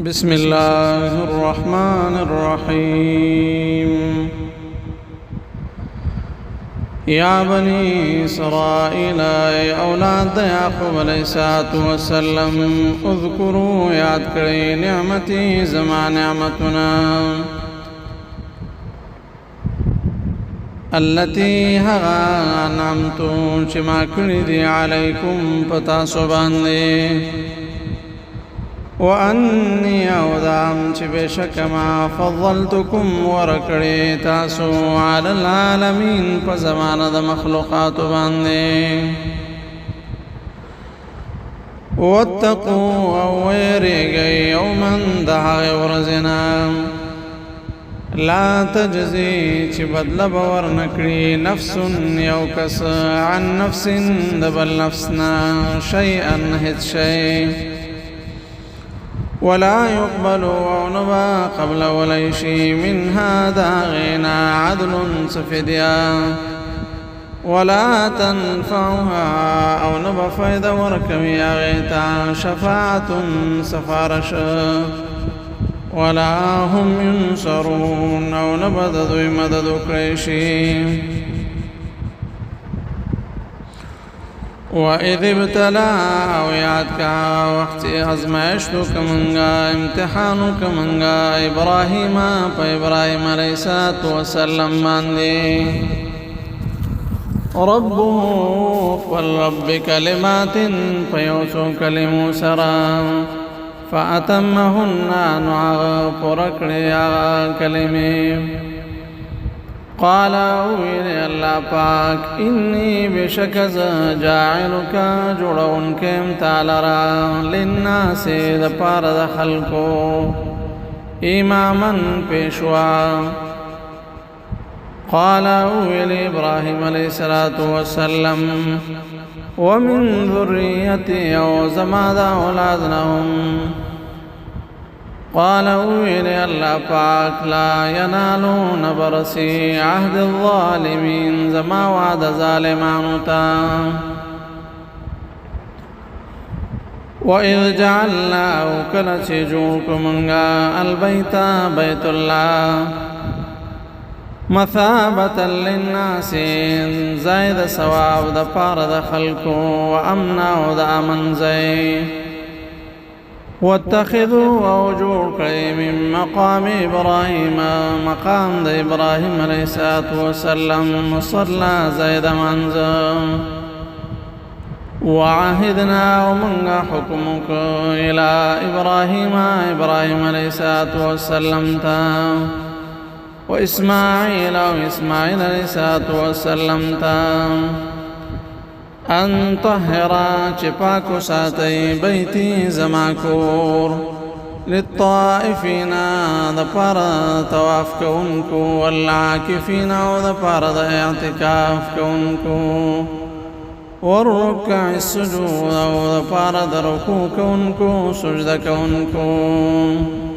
بسم الله الرحمن الرحيم يا بني إسرائيل أي أولاد يعقوب عليه الصلاة والسلام اذكروا یاد کړئ نعمتي زما نعمتنا التي هغا انعمت چې ما کړی دي علیکم پتا سو باندې وأني أودام چې بشک ما فضلتكم ورکړی تاسو على العالمين په زمانه د مخلوقات باندې واتقوا او ويرګي يوما دها ورزنا لا تجزي چې بدل باور نکړي نفس یو کس عن نفس دبل نفسنا شيئا هیڅ شيء ولا يقبل ونبا قبل وليشي منها داغينا عدل سفديا ولا تنفعها او نبا فايدة وركمي اغيتا شفاعة سفارش ولا هم ينصرون او نبا ددوي مدد كريشي وَإِذِ ابْتَلَى او یاد کا وقت ازمائشتو کمنگا امتحانو کمنگا ابراہیم پا ابراہیم علیہ السلام باندے ربه فالرب کلمات پیوسو کلمو سرا فأتمهن نعغ پرکڑی آغا کلمی قال ويلي الله پاک انی بشکز جاعلک جوڑون کم تالرا للناس د پار د خلقو اماما پیشوا قال ويلي ابراهيم عليه الصلاة والسلام ومن ذريتي او زما د اولادنهم قال ويلي الله پاک لا ينالون برسي عهد الظالمين زما وعد ظالمانو تا وإذ جعلنا وكلت جوكمنغا البيت بيت الله مثابة للناس زايد ثواب د پار د خلقو وامنا و د امن زي واتخذوا او جوړ کړئ من مقام ابراهيم مقام د ابراهيم عليه الصلاه والسلام مصلى زيد منز وعهدنا ومن حكمك الى ابراهيم عليه الصلاه والسلام تا واسماعيل عليه الصلاه والسلام تا ان طهرا چپاکو ساتي بيتي زماکور للطائفين دپار طواف کونکو والعاکفين دپار اعتکاف کونکو والركع السجود دپار درکو کونکو سجد کونکو